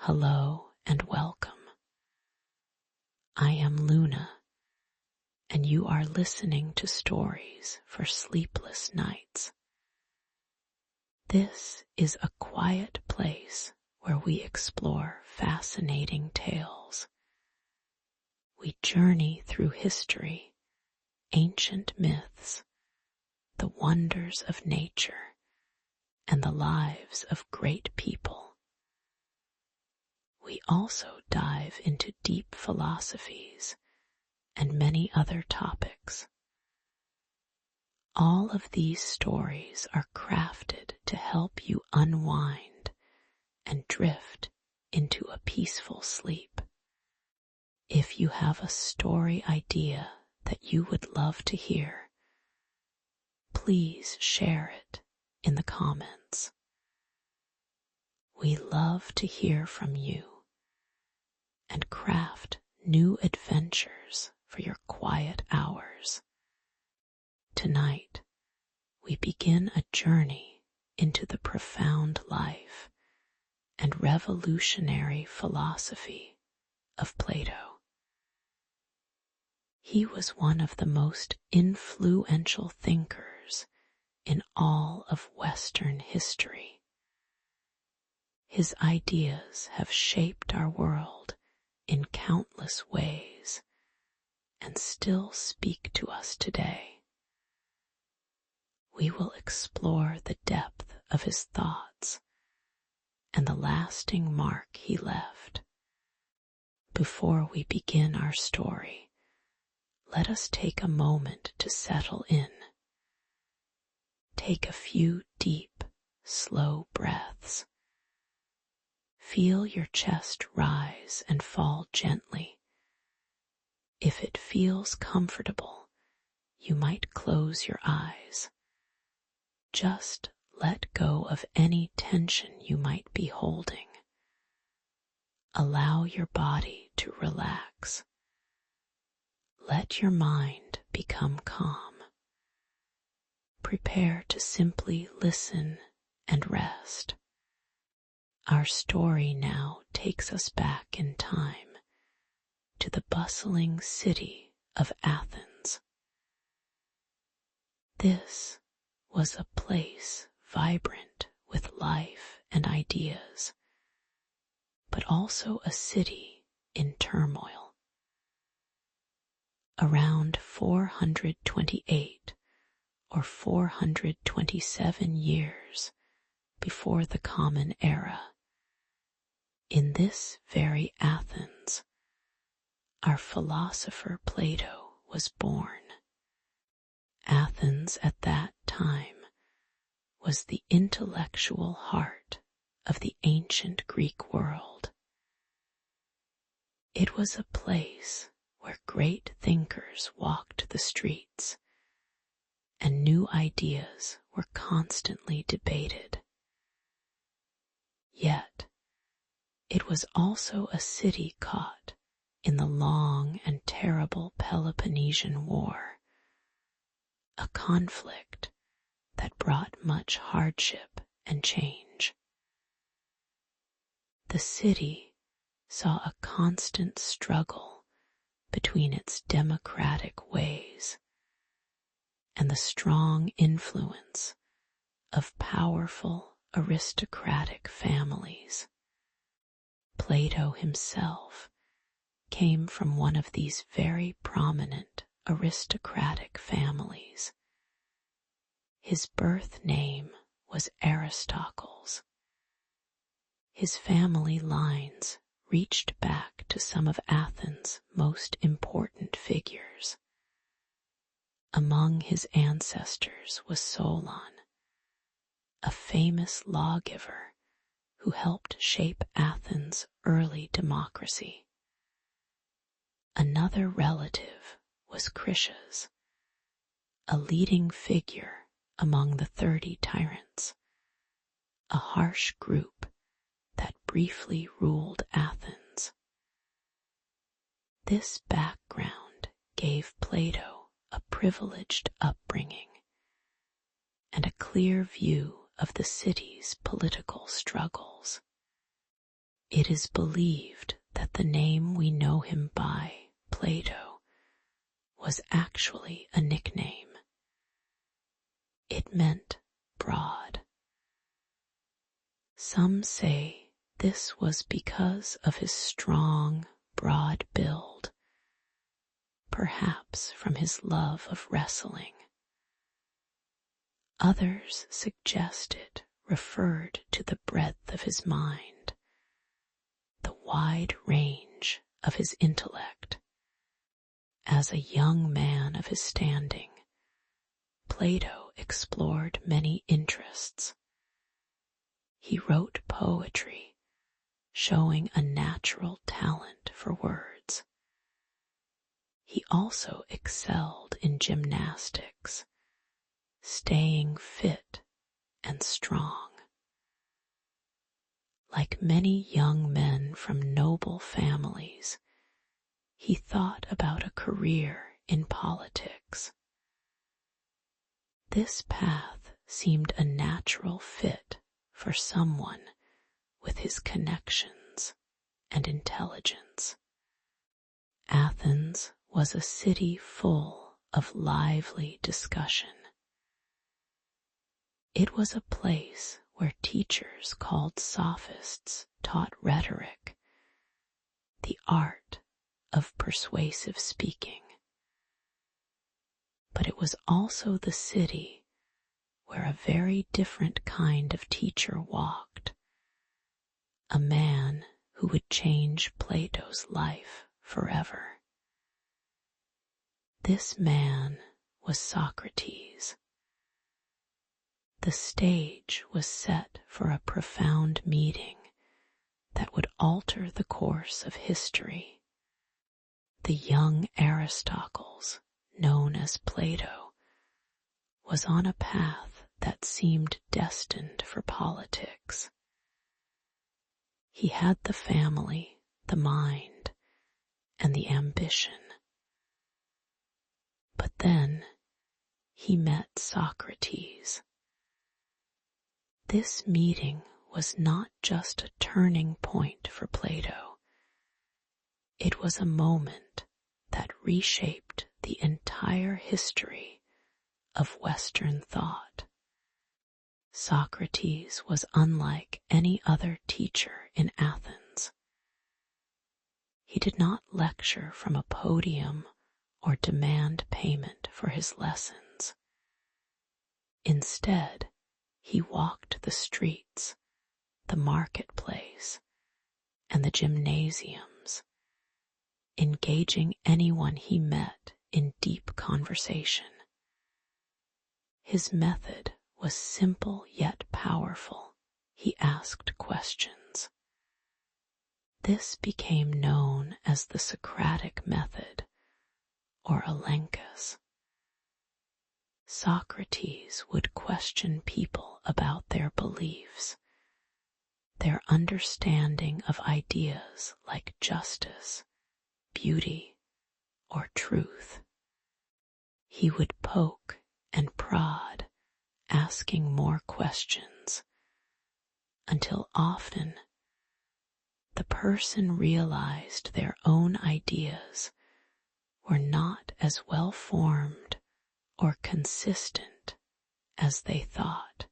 Hello and welcome. I am Luna, and you are listening to stories for sleepless nights. This is a quiet place where we explore fascinating tales. We journey through history, ancient myths, the wonders of nature, and the lives of great people. We also dive into deep philosophies and many other topics. All of these stories are crafted to help you unwind and drift into a peaceful sleep. If you have a story idea that you would love to hear, please share it in the comments. We love to hear from you and craft new adventures for your quiet hours. Tonight, we begin a journey into the profound life and revolutionary philosophy of Plato. He was one of the most influential thinkers in all of Western history. His ideas have shaped our world in countless ways and still speak to us today. We will explore the depth of his thoughts and the lasting mark he left. Before we begin our story, let us take a moment to settle in. Take a few deep, slow breaths. Feel your chest rise and fall gently. If it feels comfortable, you might close your eyes. Just let go of any tension you might be holding. Allow your body to relax. Let your mind become calm. Prepare to simply listen and rest. Our story now takes us back in time to the bustling city of Athens. This was a place vibrant with life and ideas, but also a city in turmoil. Around 428 or 427 years before the Common Era, in this very Athens, our philosopher Plato was born. Athens at that time was the intellectual heart of the ancient Greek world. It was a place where great thinkers walked the streets and new ideas were constantly debated. Yet, it was also a city caught in the long and terrible Peloponnesian War, a conflict that brought much hardship and change. The city saw a constant struggle between its democratic ways and the strong influence of powerful aristocratic families. Plato himself came from one of these very prominent aristocratic families. His birth name was Aristocles. His family lines reached back to some of Athens' most important figures. Among his ancestors was Solon, a famous lawgiver who helped shape Athens' early democracy. Another relative was Critias, a leading figure among the 30 tyrants, a harsh group that briefly ruled Athens. This background gave Plato a privileged upbringing and a clear view of the city's political struggles. It is believed that the name we know him by, Plato, was actually a nickname. It meant broad. Some say this was because of his strong, broad build, perhaps from his love of wrestling. Others suggest it referred to the breadth of his mind, the wide range of his intellect. As a young man of his standing, Plato explored many interests. He wrote poetry, showing a natural talent for words. He also excelled in gymnastics, staying fit and strong. Like many young men from noble families, he thought about a career in politics. This path seemed a natural fit for someone with his connections and intelligence. Athens was a city full of lively discussion. It was a place where teachers called sophists taught rhetoric, the art of persuasive speaking. But it was also the city where a very different kind of teacher walked, a man who would change Plato's life forever. This man was Socrates. The stage was set for a profound meeting that would alter the course of history. The young Aristocles, known as Plato, was on a path that seemed destined for politics. He had the family, the mind, and the ambition. But then he met Socrates. This meeting was not just a turning point for Plato. It was a moment that reshaped the entire history of Western thought. Socrates was unlike any other teacher in Athens. He did not lecture from a podium or demand payment for his lessons. Instead, he walked the streets, the marketplace, and the gymnasiums, engaging anyone he met in deep conversation. His method was simple yet powerful. He asked questions. This became known as the Socratic method, or Elenchus. Socrates would question people about their beliefs, their understanding of ideas like justice, beauty, or truth. He would poke and prod, asking more questions, until often the person realized their own ideas were not as well formed or consistent as they thought.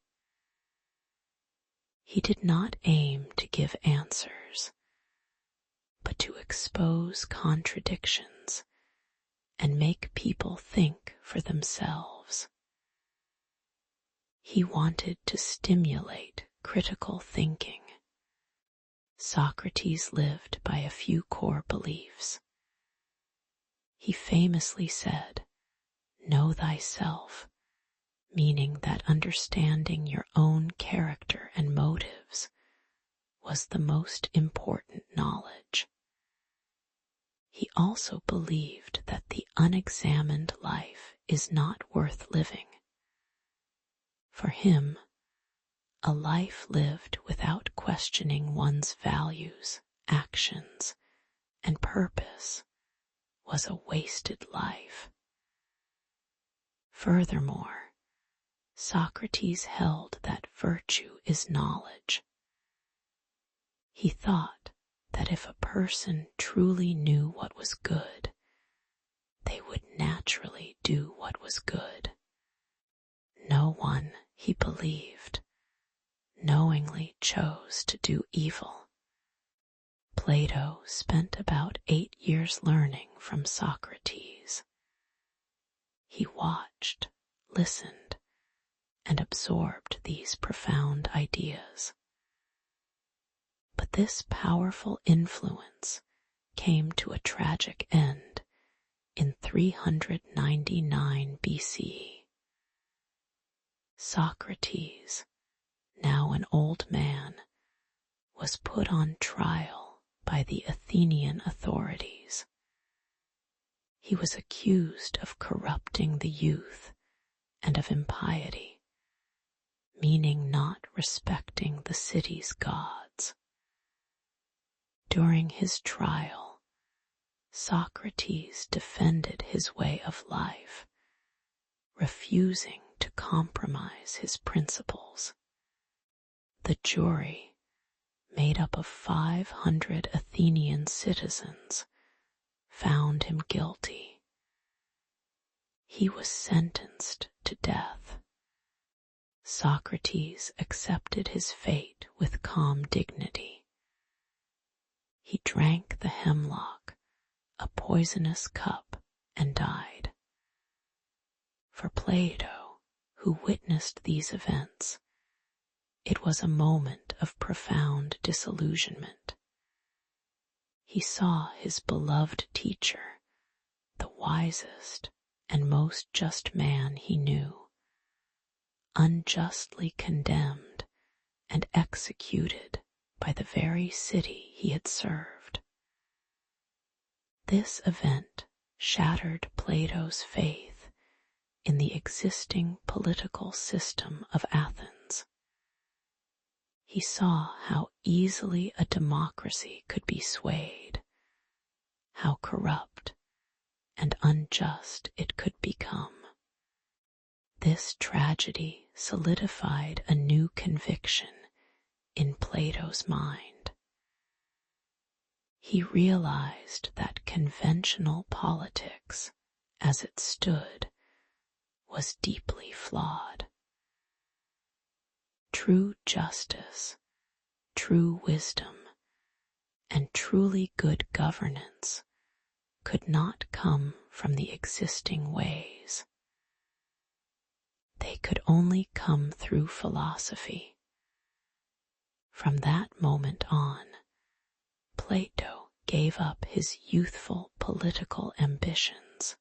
He did not aim to give answers, but to expose contradictions and make people think for themselves. He wanted to stimulate critical thinking. Socrates lived by a few core beliefs. He famously said, "Know thyself," meaning that understanding your own character and motives was the most important knowledge. He also believed that the unexamined life is not worth living. For him, a life lived without questioning one's values, actions, and purpose was a wasted life. Furthermore, Socrates held that virtue is knowledge. He thought person truly knew what was good, they would naturally do what was good. No one, he believed, knowingly chose to do evil. Plato spent about 8 years learning from Socrates. He watched, listened, and absorbed these profound ideas. But this powerful influence came to a tragic end in 399 BCE. Socrates, now an old man, was put on trial by the Athenian authorities. He was accused of corrupting the youth and of impiety, meaning not respecting the city's gods. During his trial, Socrates defended his way of life, refusing to compromise his principles. The jury, made up of 500 Athenian citizens, found him guilty. He was sentenced to death. Socrates accepted his fate with calm dignity. He drank the hemlock, a poisonous cup, and died. For Plato, who witnessed these events, it was a moment of profound disillusionment. He saw his beloved teacher, the wisest and most just man he knew, unjustly condemned and executed by the very city he had served. This event shattered Plato's faith in the existing political system of Athens. He saw how easily a democracy could be swayed, how corrupt and unjust it could become. This tragedy solidified a new conviction in Plato's mind. He realized that conventional politics, as it stood, was deeply flawed. True justice, true wisdom, and truly good governance could not come from the existing ways. They could only come through philosophy. From that moment on, Plato gave up his youthful political ambitions.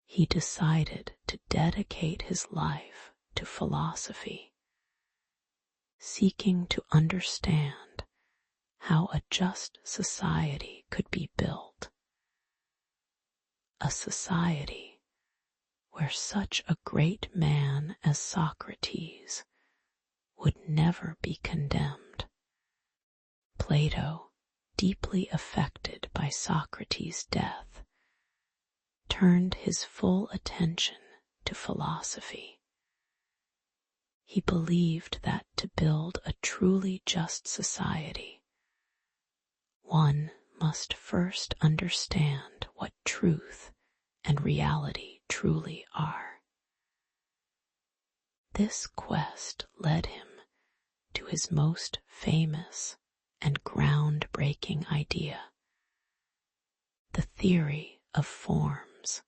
He decided to dedicate his life to philosophy, seeking to understand how a just society could be built. A society where such a great man as Socrates would never be condemned. Plato, deeply affected by Socrates' death, turned his full attention to philosophy. He believed that to build a truly just society, one must first understand what truth and reality truly are. This quest led him to his most famous and groundbreaking idea, the theory of forms.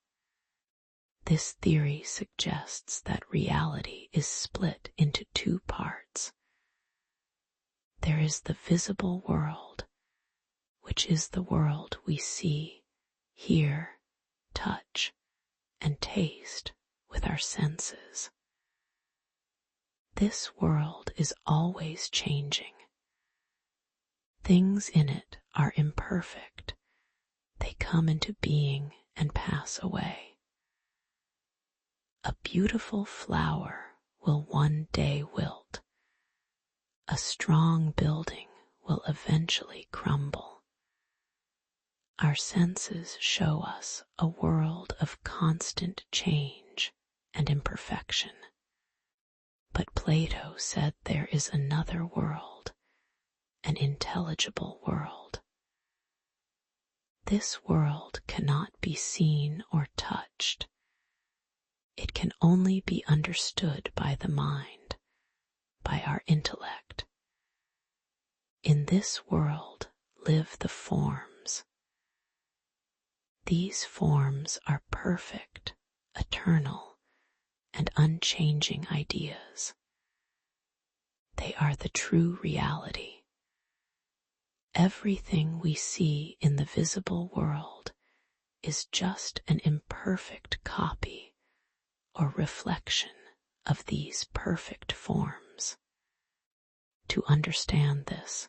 This theory suggests that reality is split into two parts. There is the visible world, which is the world we see, hear, touch, and taste with our senses. This world is always changing. Things in it are imperfect. They come into being and pass away. A beautiful flower will one day wilt. A strong building will eventually crumble. Our senses show us a world of constant change and imperfection. But Plato said there is another world, an intelligible world, This world cannot be seen or touched. It can only be understood by the mind, by our intellect. In this world live the forms. These forms are perfect, eternal, and unchanging ideas. They are the true reality. Everything we see in the visible world is just an imperfect copy or reflection of these perfect forms. To understand this,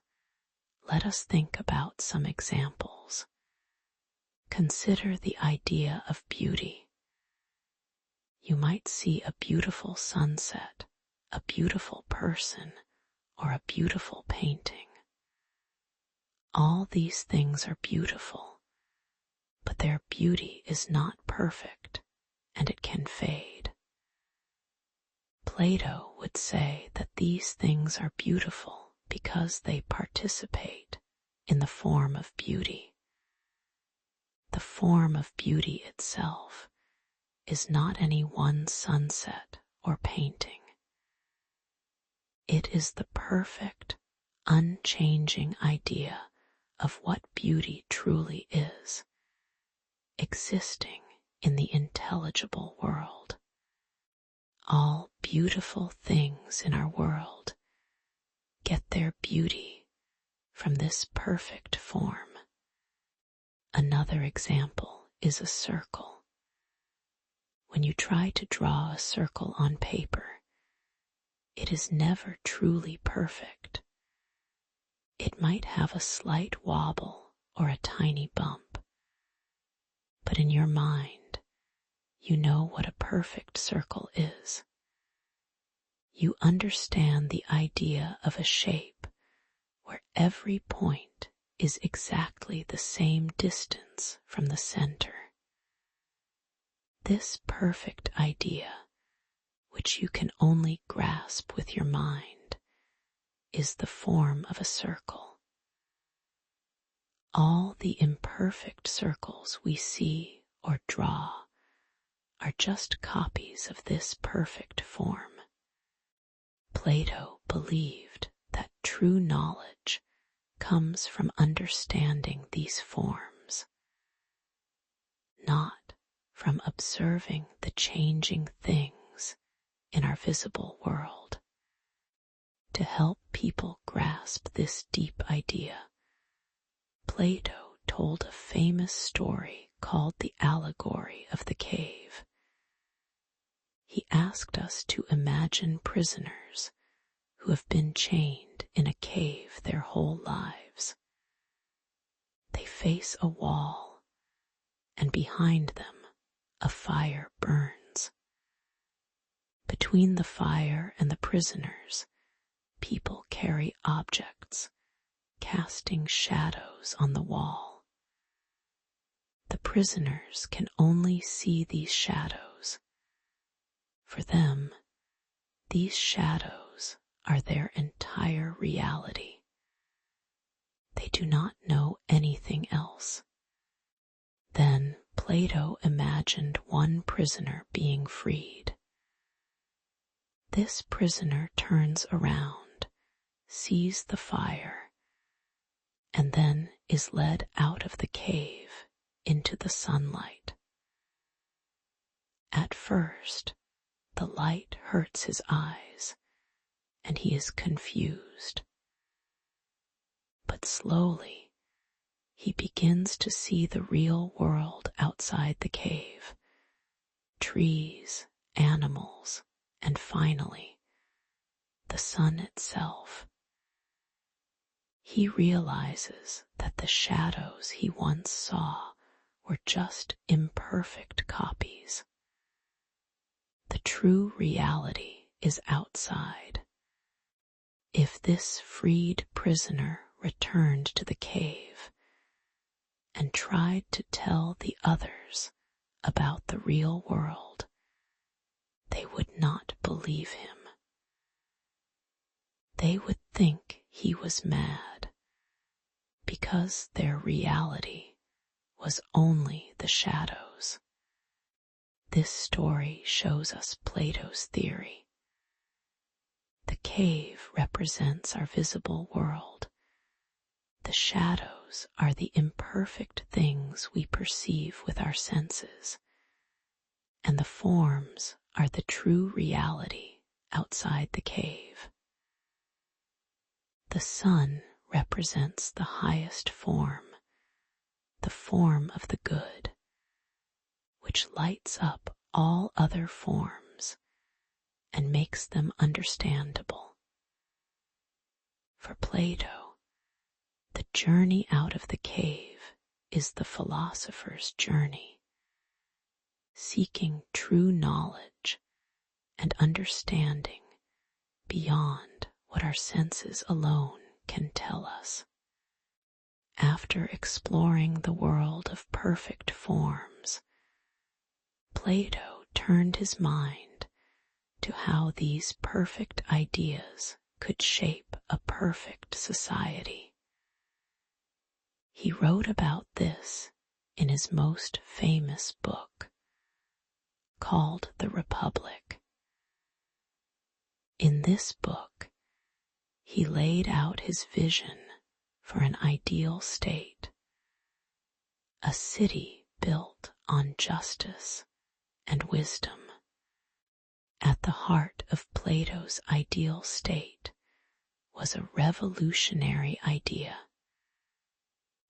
let us think about some examples. Consider the idea of beauty. You might see a beautiful sunset, a beautiful person, or a beautiful painting. All these things are beautiful, but their beauty is not perfect, and it can fade. Plato would say that these things are beautiful because they participate in the form of beauty. The form of beauty itself is not any one sunset or painting. It is the perfect, unchanging idea of what beauty truly is, existing in the intelligible world. All beautiful things in our world get their beauty from this perfect form. Another example is a circle. When you try to draw a circle on paper, it is never truly perfect. It might have a slight wobble or a tiny bump, but in your mind, you know what a perfect circle is. You understand the idea of a shape where every point is exactly the same distance from the center. This perfect idea, which you can only grasp with your mind, is the form of a circle. All the imperfect circles we see or draw are just copies of this perfect form. Plato believed that true knowledge comes from understanding these forms, not from observing the changing things in our visible world. To help people grasp this deep idea, Plato told a famous story called the allegory of the cave. He asked us to imagine prisoners who have been chained in a cave their whole lives. They face a wall, and behind them a fire burns. Between the fire and the prisoners, people carry objects, casting shadows on the wall. The prisoners can only see these shadows. For them, these shadows are their entire reality. They do not know anything else. Then Plato imagined one prisoner being freed. This prisoner turns around, sees the fire, and then is led out of the cave into the sunlight. At first, the light hurts his eyes, and he is confused. But slowly, he begins to see the real world outside the cave, trees, animals, and finally, the sun itself. He realizes that the shadows he once saw were just imperfect copies. The true reality is outside. If this freed prisoner returned to the cave and tried to tell the others about the real world, they would not believe him. They would think he was mad, because their reality was only the shadows. This story shows us Plato's theory. The cave represents our visible world. The shadows are the imperfect things we perceive with our senses, and the forms are the true reality outside the cave. The sun represents the highest form, the form of the good, which lights up all other forms and makes them understandable. For Plato, the journey out of the cave is the philosopher's journey, seeking true knowledge and understanding beyond what our senses alone can tell us. After exploring the world of perfect forms, Plato turned his mind to how these perfect ideas could shape a perfect society. He wrote about this in his most famous book, called The Republic. In this book, he laid out his vision for an ideal state, a city built on justice and wisdom. At the heart of Plato's ideal state was a revolutionary idea,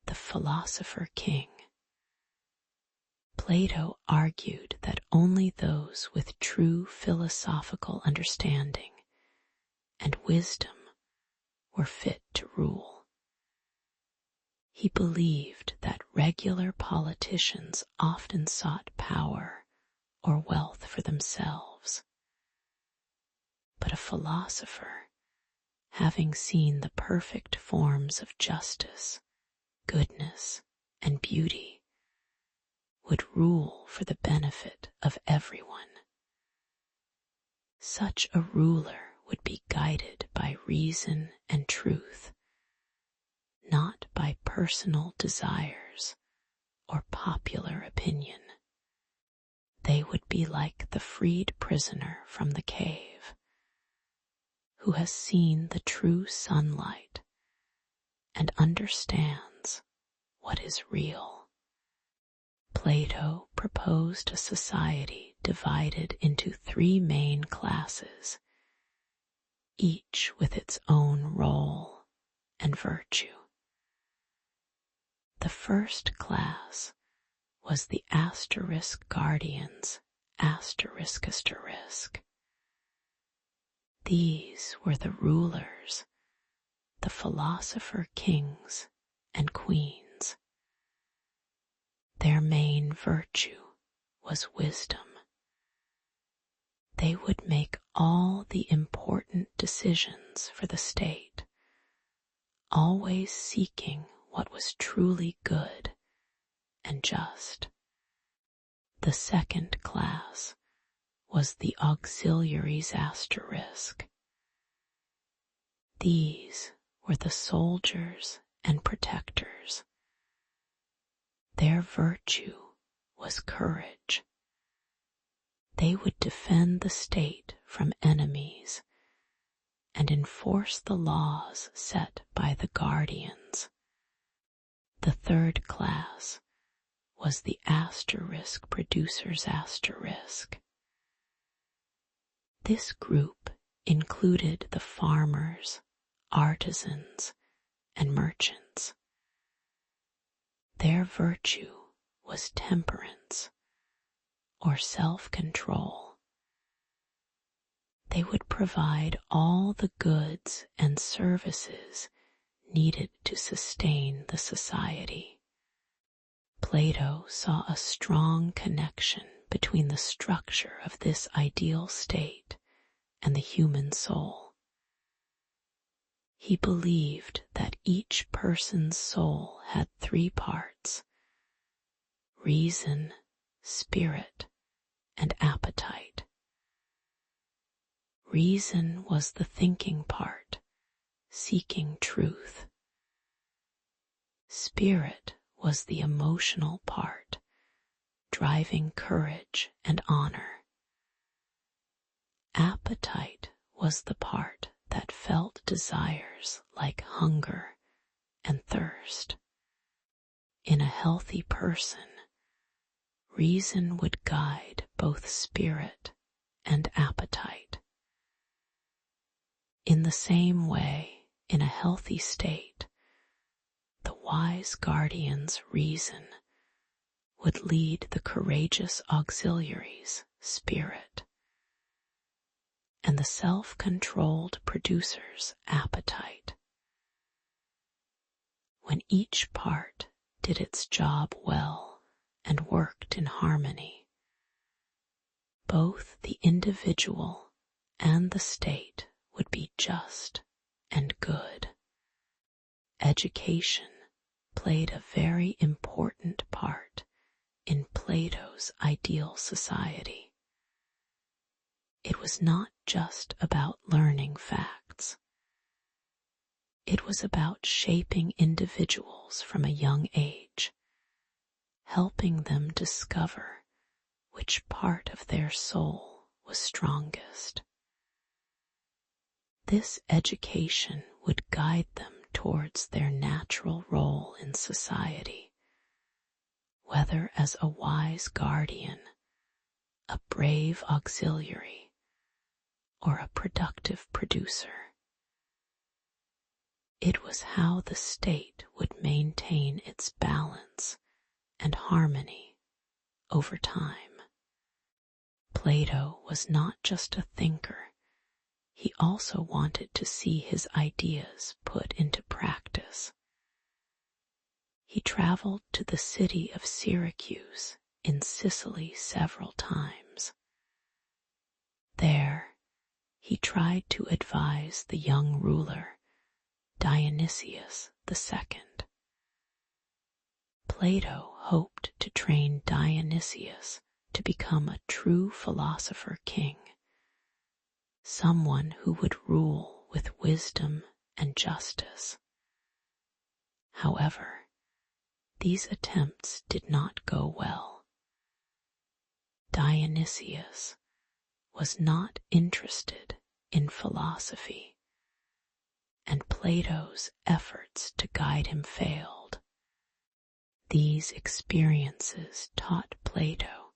the Philosopher King. Plato argued that only those with true philosophical understanding and wisdom were fit to rule. He believed that regular politicians often sought power or wealth for themselves. But a philosopher, having seen the perfect forms of justice, goodness, and beauty, would rule for the benefit of everyone. Such a ruler would be guided by reason and truth, not by personal desires or popular opinion. They would be like the freed prisoner from the cave, who has seen the true sunlight and understands what is real. Plato proposed a society divided into three main classes, each with its own role and virtue. The first class was the asterisk guardians, asterisk. These were the rulers, the philosopher kings and queens. Their main virtue was wisdom. They would make all the important decisions for the state, always seeking what was truly good and just. The second class was the auxiliaries asterisk. These were the soldiers and protectors. Their virtue was courage. They would defend the state from enemies and enforce the laws set by the guardians. The third class was the asterisk producers asterisk. This group included the farmers, artisans, and merchants. Their virtue was temperance or self-control. They would provide all the goods and services needed to sustain the society. Plato saw a strong connection between the structure of this ideal state and the human soul. He believed that each person's soul had three parts: reason, spirit, and appetite. Reason was the thinking part, seeking truth. Spirit was the emotional part, driving courage and honor. Appetite was the part that felt desires like hunger and thirst. In a healthy person, reason would guide both spirit and appetite. In the same way, in a healthy state, the wise guardian's reason would lead the courageous auxiliary's spirit, and the self-controlled producer's appetite. When each part did its job well and worked in harmony, both the individual and the state would be just and good. Education played a very important part in Plato's ideal society. It was not just about learning facts. It was about shaping individuals from a young age, helping them discover which part of their soul was strongest. This education would guide them towards their natural role in society, whether as a wise guardian, a brave auxiliary, or a productive producer. It was how the state would maintain its balance and harmony over time. Plato was not just a thinker. He also wanted to see his ideas put into practice. He traveled to the city of Syracuse in Sicily several times. There, he tried to advise the young ruler, Dionysius II. Plato hoped to train Dionysius to become a true philosopher king, someone who would rule with wisdom and justice. However, these attempts did not go well. Dionysius was not interested in philosophy, and Plato's efforts to guide him failed. These experiences taught Plato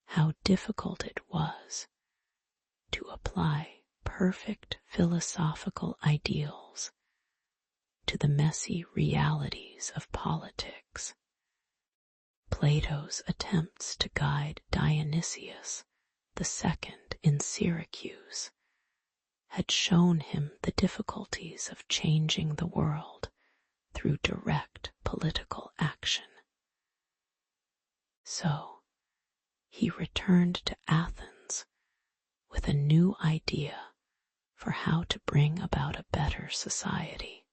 how difficult it was to apply perfect philosophical ideals to the messy realities of politics. Plato's attempts to guide Dionysius II in Syracuse had shown him the difficulties of changing the world through direct political action. So, he returned to Athens with a new idea for how to bring about a better society.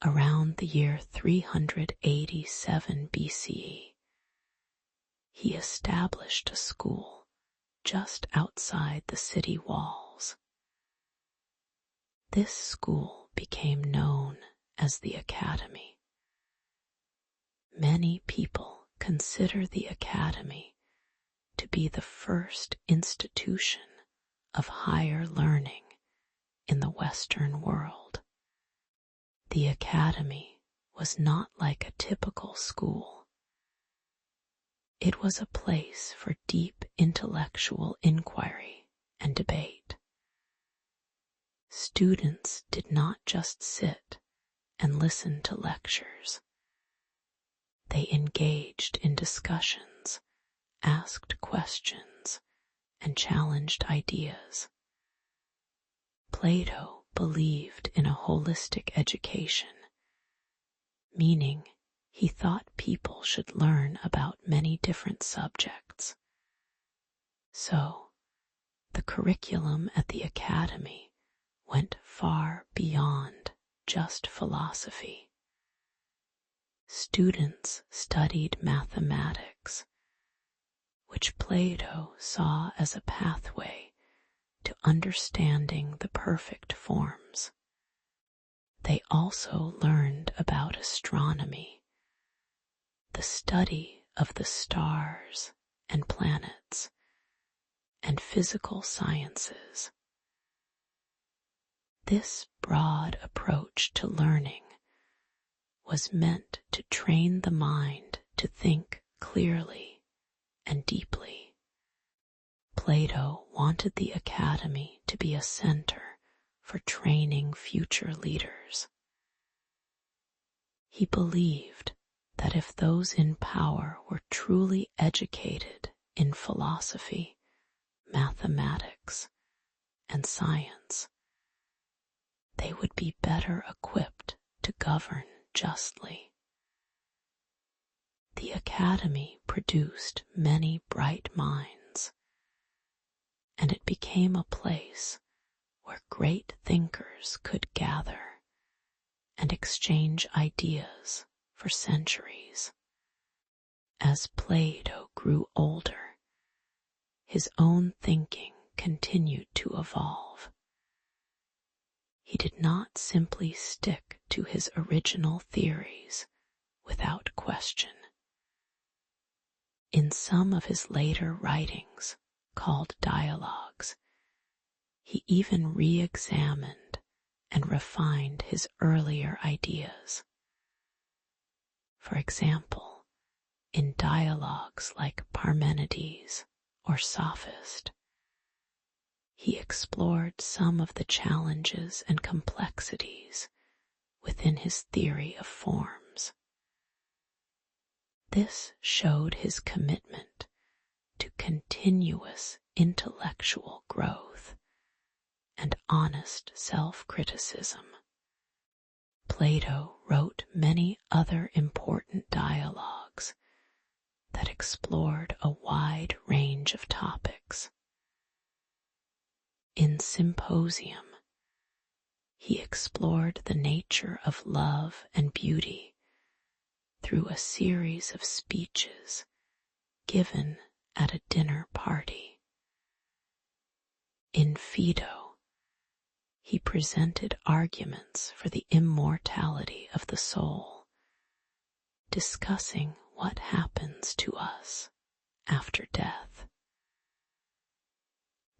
Around the year 387 BCE, he established a school just outside the city walls. This school became known as the Academy. Many people consider the Academy to be the first institution of higher learning in the Western world. The Academy was not like a typical school. It was a place for deep intellectual inquiry and debate. Students did not just sit and listen to lectures. They engaged in discussions, asked questions, and challenged ideas. Plato believed in a holistic education, meaning he thought people should learn about many different subjects. So, the curriculum at the Academy went far beyond just philosophy. Students studied mathematics, which Plato saw as a pathway to understanding the perfect forms. They also learned about astronomy, the study of the stars and planets, and physical sciences. This broad approach to learning was meant to train the mind to think clearly and deeply. Plato wanted the academy to be a center for training future leaders. He believed that if those in power were truly educated in philosophy, mathematics, and science, they would be better equipped to govern justly. The academy produced many bright minds, and it became a place where great thinkers could gather and exchange ideas for centuries. As Plato grew older, his own thinking continued to evolve. He did not simply stick to his original theories without question. In some of his later writings, called dialogues, he even re-examined and refined his earlier ideas. For example, in dialogues like Parmenides or Sophist, he explored some of the challenges and complexities within his theory of forms. This showed his commitment to continuous intellectual growth and honest self-criticism. Plato wrote many other important dialogues that explored a wide range of topics. In Symposium, he explored the nature of love and beauty through a series of speeches given at a dinner party. In Phaedo, he presented arguments for the immortality of the soul, discussing what happens to us after death.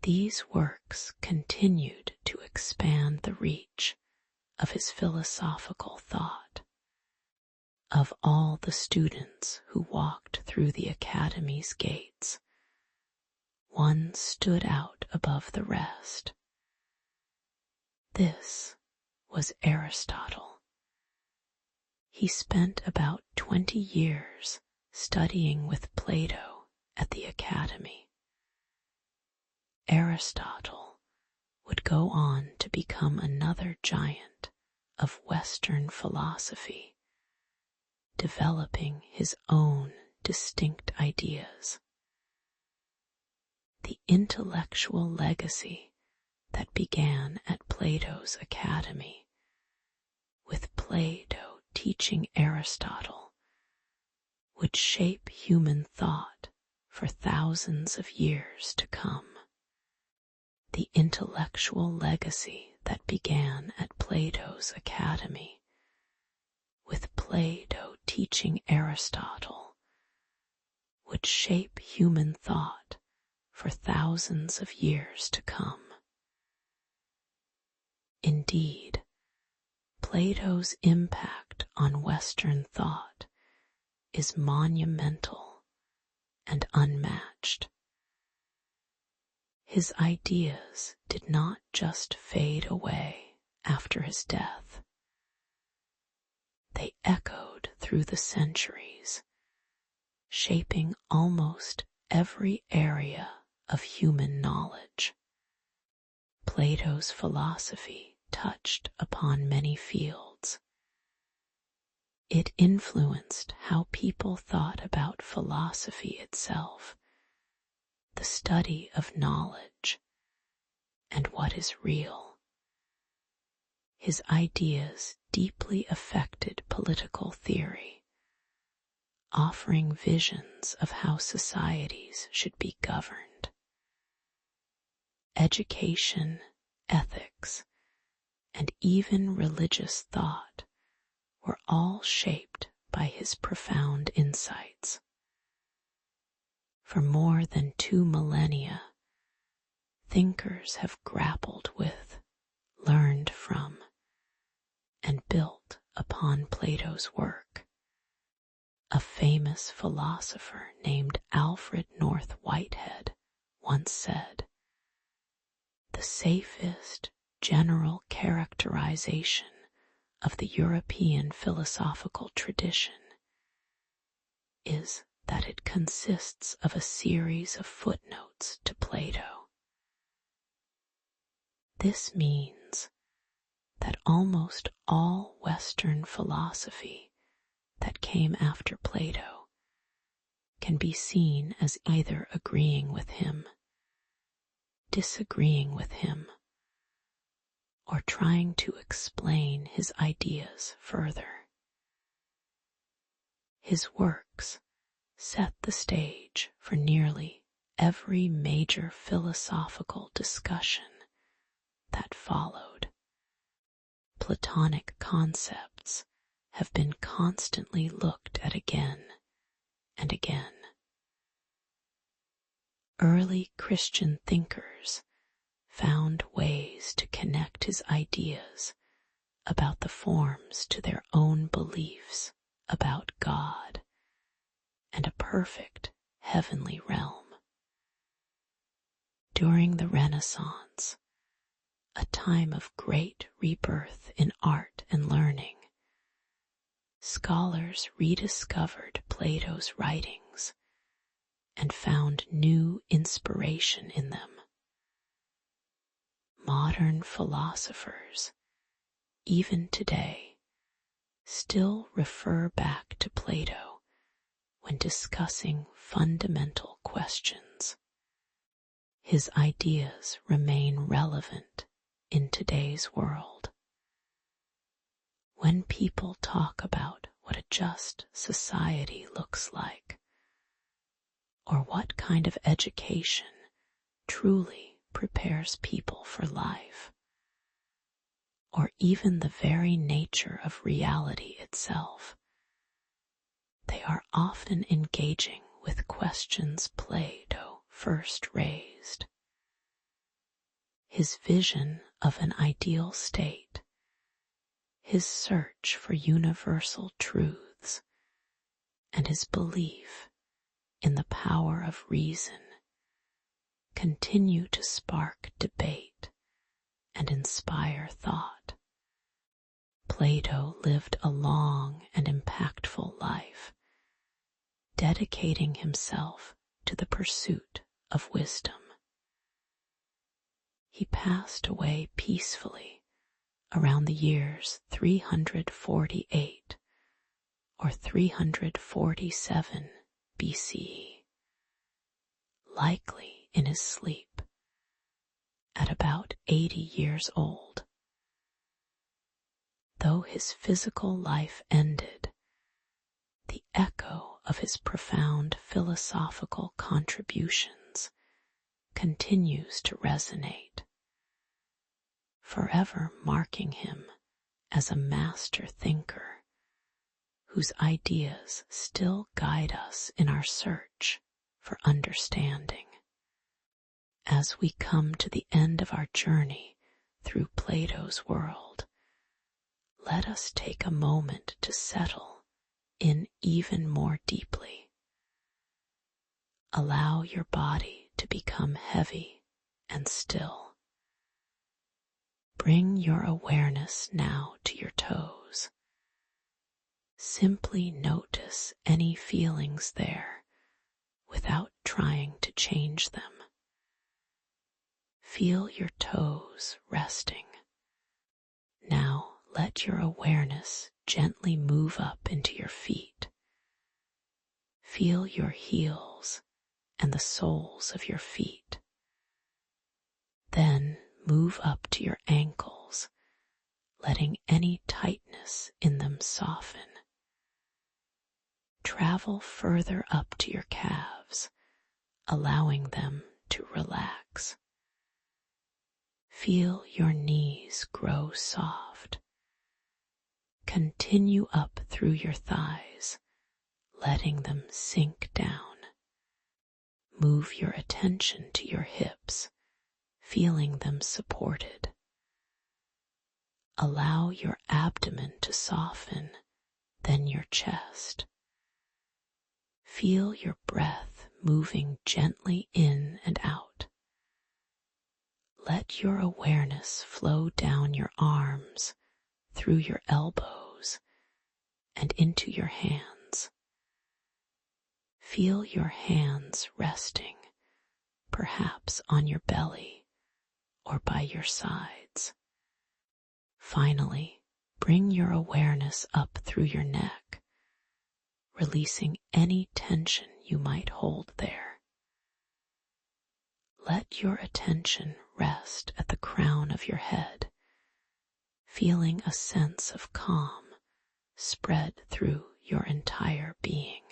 These works continued to expand the reach of his philosophical thought. Of all the students who walked through the academy's gates, one stood out above the rest. This was Aristotle. He spent about 20 years studying with Plato at the academy. Aristotle would go on to become another giant of Western philosophy, developing his own distinct ideas. The intellectual legacy that began at Plato's academy, with Plato teaching Aristotle, would shape human thought for thousands of years to come. The intellectual legacy that began at Plato's academy, with Plato teaching Aristotle, would shape human thought for thousands of years to come. Indeed, Plato's impact on Western thought is monumental and unmatched. His ideas did not just fade away after his death. They echoed through the centuries, shaping almost every area of human knowledge. Plato's philosophy touched upon many fields. It influenced how people thought about philosophy itself, the study of knowledge, and what is real. His ideas deeply affected political theory, offering visions of how societies should be governed. Education, ethics, and even religious thought were all shaped by his profound insights. For more than 2 millennia, thinkers have grappled with, learned from, and built upon Plato's work. A famous philosopher named Alfred North Whitehead once said, "The safest general characterization of the European philosophical tradition is that it consists of a series of footnotes to Plato." This means that almost all Western philosophy that came after Plato can be seen as either agreeing with him, disagreeing with him, or trying to explain his ideas further. His works set the stage for nearly every major philosophical discussion that followed. Platonic concepts have been constantly looked at again and again. Early Christian thinkers found ways to connect his ideas about the forms to their own beliefs about God and a perfect heavenly realm. During the Renaissance, a time of great rebirth in art and learning, scholars rediscovered Plato's writings and found new inspiration in them. Modern philosophers, even today, still refer back to Plato when discussing fundamental questions. His ideas remain relevant in today's world. When people talk about what a just society looks like, or what kind of education truly prepares people for life, or even the very nature of reality itself, they are often engaging with questions Plato first raised. His vision of an ideal state, his search for universal truths, and his belief in the power of reason continue to spark debate and inspire thought. Plato lived a long and impactful life, dedicating himself to the pursuit of wisdom. He passed away peacefully around the years 348 or 347 BCE, likely in his sleep, at about 80 years old. Though his physical life ended, the echo of his profound philosophical contributions continues to resonate, forever marking him as a master thinker whose ideas still guide us in our search for understanding. As we come to the end of our journey through Plato's world, let us take a moment to settle in even more deeply. Allow your body to become heavy and still. Bring your awareness now to your toes. Simply notice any feelings there without trying to change them. Feel your toes resting. Now let your awareness gently move up into your feet. Feel your heels and the soles of your feet. Then move up to your ankles, letting any tightness in them soften. Travel further up to your calves, allowing them to relax. Feel your knees grow soft. Continue up through your thighs, letting them sink down. Move your attention to your hips, feeling them supported. Allow your abdomen to soften, then your chest. Feel your breath moving gently in and out. Let your awareness flow down your arms, through your elbows, and into your hands. Feel your hands resting, perhaps on your belly or by your sides. Finally, bring your awareness up through your neck, releasing any tension you might hold there. Let your attention rest at the crown of your head, feeling a sense of calm spread through your entire being.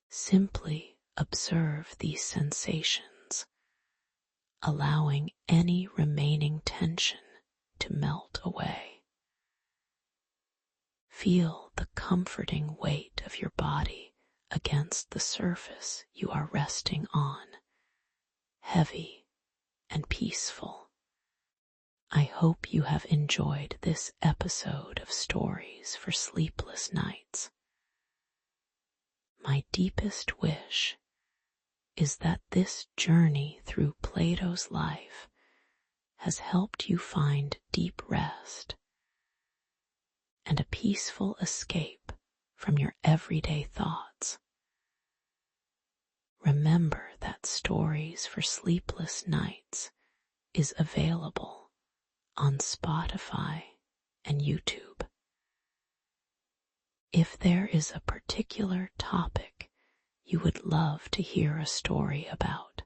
Simply observe these sensations, allowing any remaining tension to melt away. Feel the comforting weight of your body against the surface you are resting on, heavy and peaceful. I hope you have enjoyed this episode of Stories for Sleepless Nights. My deepest wish is that this journey through Plato's life has helped you find deep rest and a peaceful escape from your everyday thoughts. Remember that Stories for Sleepless Nights is available on Spotify and YouTube. If there is a particular topic you would love to hear a story about,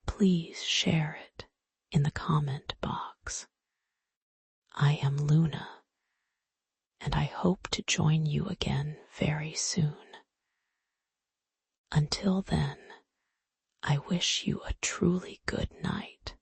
please share it in the comment box. I am Luna, and I hope to join you again very soon. Until then, I wish you a truly good night.